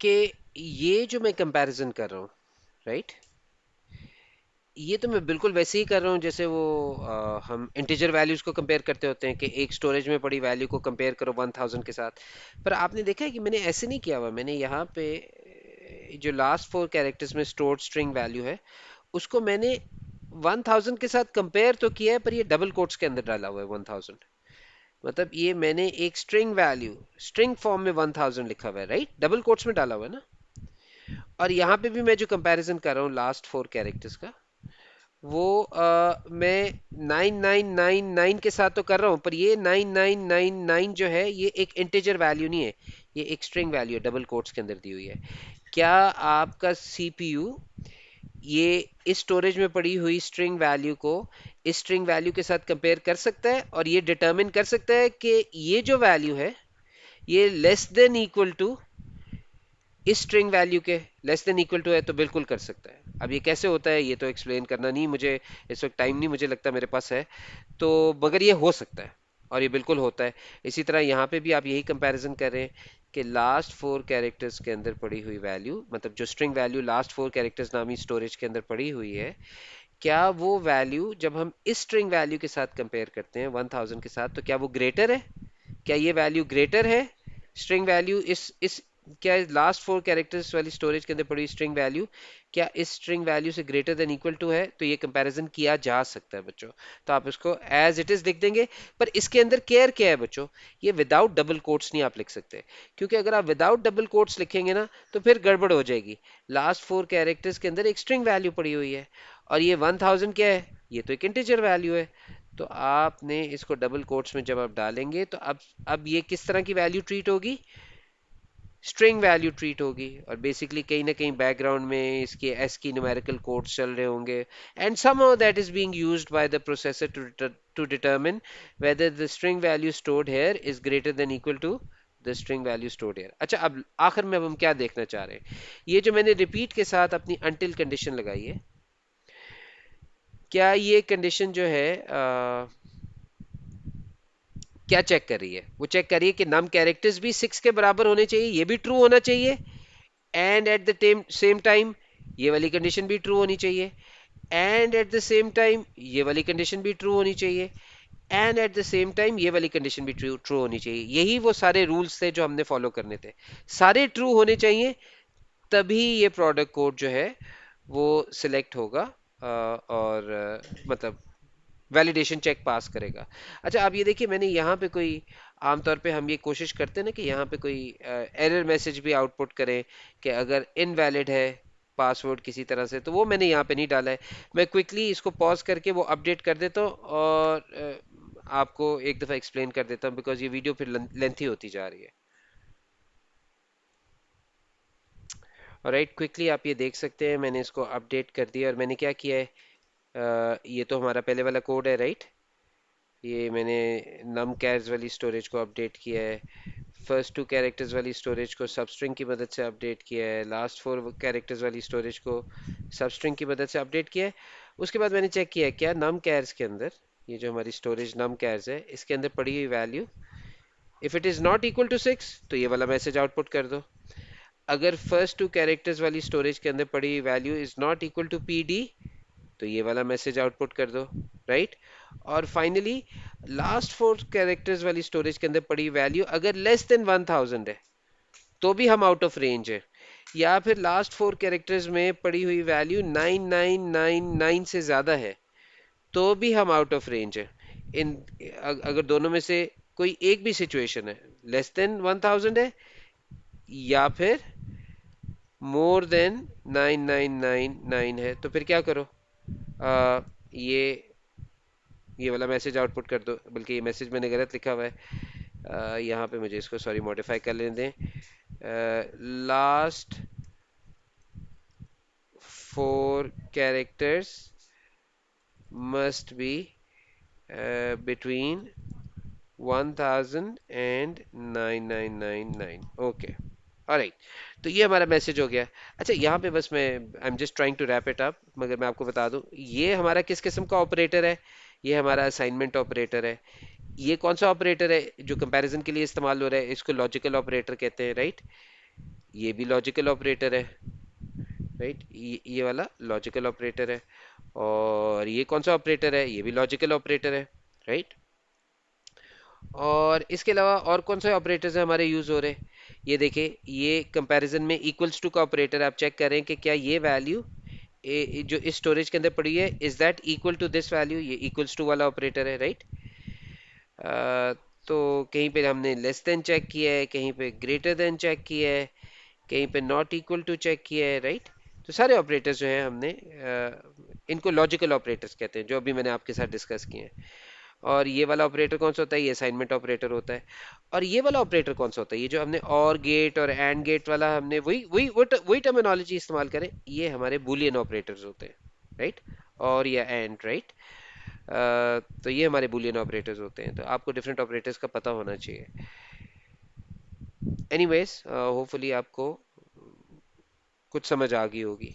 कि ये जो मैं कंपैरिजन कर रहा हूँ, राइट, ये तो मैं बिल्कुल वैसे ही कर रहा हूँ जैसे वो हम इंटीजर वैल्यूज को कंपेयर करते होते हैं कि एक स्टोरेज में पड़ी वैल्यू को कंपेयर करो 1000 के साथ। पर आपने देखा है कि मैंने ऐसे नहीं किया हुआ। मैंने यहाँ पे जो लास्ट 4 कैरेक्टर्स में स्टोर्ड स्ट्रिंग वैल्यू है उसको मैंने 1000 के साथ कंपेयर तो किया है, पर ये डबल कोट्स के अंदर डाला हुआ है 1000। मतलब ये मैंने एक स्ट्रिंग वैल्यू स्ट्रिंग फॉर्म में 1000 लिखा हुआ है, राइट, डबल कोट्स में डाला हुआ है ना। और यहाँ पे भी मैं जो कंपैरिजन कर रहा हूँ लास्ट 4 कैरेक्टर्स का, वो मैं 9999 के साथ तो कर रहा हूँ, पर ये 9999 जो है ये एक इंटीजर वैल्यू नहीं है, ये एक स्ट्रिंग वैल्यू है, डबल कोट्स के अंदर दी हुई है। क्या आपका सीपीयू ये इस स्टोरेज में पड़ी हुई स्ट्रिंग वैल्यू को इस स्ट्रिंग वैल्यू के साथ कंपेयर कर सकता है और ये डिटरमिन कर सकता है कि ये जो वैल्यू है ये लेस देन इक्वल टू इस स्ट्रिंग वैल्यू के लेस देन इक्वल टू है? तो बिल्कुल कर सकता है। अब ये कैसे होता है ये तो एक्सप्लेन करना नहीं मुझे इस वक्त टाइम नहीं मुझे लगता मेरे पास है, तो मगर ये हो सकता है और ये बिल्कुल होता है। इसी तरह यहाँ पे भी आप यही कंपैरिजन कर रहे हैं कि लास्ट 4 कैरेक्टर्स के अंदर पड़ी हुई वैल्यू, मतलब जो स्ट्रिंग वैल्यू लास्ट 4 कैरेक्टर्स नामी स्टोरेज के अंदर पड़ी हुई है, क्या वो वैल्यू जब हम इस स्ट्रिंग वैल्यू के साथ कंपेयर करते हैं 1000 के साथ, तो क्या वो ग्रेटर है? क्या ये वैल्यू ग्रेटर है स्ट्रिंग वैल्यू इस क्या लास्ट 4 कैरेक्टर्स वाली स्टोरेज के अंदर पड़ी स्ट्रिंग वैल्यू क्या इस स्ट्रिंग वैल्यू से ग्रेटर देन इक्वल टू है? तो ये कंपैरिजन किया जा सकता है बच्चों। तो आप इसको एज इट इज लिख देंगे। पर इसके अंदर केयर क्या है बच्चों, ये विदाउट डबल कोट्स नहीं आप लिख सकते, क्योंकि अगर आप विदाउट डबल कोट्स लिखेंगे ना तो फिर गड़बड़ हो जाएगी। लास्ट 4 कैरेक्टर्स के अंदर एक स्ट्रिंग वैल्यू पड़ी हुई है और ये 1000 क्या है, ये तो एक इंटीजर वैल्यू है। तो आपने इसको डबल कोट्स में जब आप डालेंगे तो अब ये किस तरह की वैल्यू ट्रीट होगी, स्ट्रिंग वैल्यू ट्रीट होगी। और बेसिकली कहीं ना कहीं बैकग्राउंड में इसके एस की न्यूमेरिकल कोड्स चल रहे होंगे and somehow that is being used by the processor to determine whether the string value stored here is greater than equal to the string value stored here। अच्छा, अब आखिर में अब हम क्या देखना चाह रहे हैं, ये जो मैंने रिपीट के साथ अपनी until कंडीशन लगाई है, क्या ये कंडीशन जो है क्या चेक कर रही है? वो चेक कर रही है कि नम कैरेक्टर्स भी 6 के बराबर होने चाहिए, ये भी ट्रू होना चाहिए, and at the same time ये वाली कंडीशन भी ट्रू होनी चाहिए, and at the same time ये वाली कंडीशन भी ट्रू होनी चाहिए, and at the same time ये वाली कंडीशन भी ट्रू ट्रू होनी चाहिए। यही वो सारे रूल्स थे जो हमने फॉलो करने थे, सारे ट्रू होने चाहिए, तभी ये प्रोडक्ट कोड जो है वो सिलेक्ट होगा और मतलब वैलिडेशन चेक पास करेगा। अच्छा, अब ये देखिए मैंने यहाँ पे कोई आमतौर पे हम ये कोशिश करते हैं ना कि यहाँ पे कोई एरर मैसेज भी आउटपुट करें कि अगर इनवैलिड है पासवर्ड किसी तरह से, तो वो मैंने यहाँ पे नहीं डाला है। मैं क्विकली इसको पॉज करके वो अपडेट कर देता हूँ और आपको एक दफ़ा एक्सप्लेन कर देता हूँ, बिकॉज ये वीडियो फिर लेंथी होती जा रही है। और राइट, क्विकली आप ये देख सकते हैं मैंने इसको अपडेट कर दिया और मैंने क्या किया है, ये तो हमारा पहले वाला कोड है, राइट। ये मैंने नम कैर्स वाली स्टोरेज को अपडेट किया है, फर्स्ट 2 कैरेक्टर्स वाली स्टोरेज को सबस्ट्रिंग की मदद से अपडेट किया है, लास्ट 4 कैरेक्टर्स वाली स्टोरेज को सबस्ट्रिंग की मदद से अपडेट किया है। उसके बाद मैंने चेक किया क्या नम कैर्स के अंदर, ये जो हमारी स्टोरेज नम कैर्स है इसके अंदर पड़ी हुई value if it is not equal to 6 तो ये वाला मैसेज आउटपुट कर दो। अगर फर्स्ट 2 कैरेक्टर्स वाली स्टोरेज के अंदर पड़ी हुई value is not equal to P D तो ये वाला मैसेज आउटपुट कर दो, राइट। और फाइनली लास्ट 4 कैरेक्टर्स वाली स्टोरेज के अंदर पड़ी वैल्यू अगर लेस देन 1000 है तो भी हम आउट ऑफ रेंज है, या फिर लास्ट 4 कैरेक्टर्स में पड़ी हुई वैल्यू 9999 से ज्यादा है तो भी हम आउट ऑफ रेंज है। इन अगर दोनों में से कोई एक भी सिचुएशन है, लेस देन 1000 है या फिर मोर देन 9999 है, तो फिर क्या करो, आ, ये वाला मैसेज आउटपुट कर दो। बल्कि ये मैसेज मैंने गलत लिखा हुआ है, यहाँ पे मुझे इसको सॉरी मॉडिफाई कर लेने दें। Last 4 characters must be between 1000 and 9999। Okay, alright, तो ये हमारा मैसेज हो गया। अच्छा, यहाँ पे बस मैं I am just trying to wrap it up, मगर मैं आपको बता दूं ये हमारा किस किस्म का ऑपरेटर है। ये हमारा असाइनमेंट ऑपरेटर है। ये कौन सा ऑपरेटर है जो कंपैरिजन के लिए इस्तेमाल हो रहा है, इसको लॉजिकल ऑपरेटर कहते हैं, राइट। ये भी लॉजिकल ऑपरेटर है, राइट, ये वाला लॉजिकल ऑपरेटर है। और ये कौन सा ऑपरेटर है, ये भी लॉजिकल ऑपरेटर है, राइट। और इसके अलावा और कौन से ऑपरेटर्स हमारे यूज हो रहे हैं, ये देखिए, ये कंपैरिजन में इक्वल्स टू का ऑपरेटर, आप चेक करें कि क्या ये वैल्यू जो इस स्टोरेज के अंदर पड़ी है, is that equal to this value, ये इक्वल्स टू वाला ऑपरेटर है, राइट। तो कहीं पे हमने लेस देन चेक किया है, कहीं पे ग्रेटर देन चेक किया है, कहीं पे नॉट इक्वल टू चेक किया है, राइट। तो सारे ऑपरेटर्स जो हैं हमने इनको लॉजिकल ऑपरेटर्स कहते हैं, जो अभी मैंने आपके साथ डिस्कस किए हैं। और ये वाला ऑपरेटर कौन सा होता है, ये असाइनमेंट ऑपरेटर होता है। और ये वाला ऑपरेटर कौन सा होता है, ये जो हमने और गेट और एंड गेट वाला, हमने वही वही वही टर्मिनोलॉजी इस्तेमाल करें, ये हमारे बुलियन ऑपरेटर्स होते हैं, राइट। और या एंड, राइट। तो ये हमारे बुलियन ऑपरेटर्स होते हैं, तो आपको डिफरेंट ऑपरेटर्स का पता होना चाहिए। एनीवेज, होपफुली आपको कुछ समझ आ गई होगी।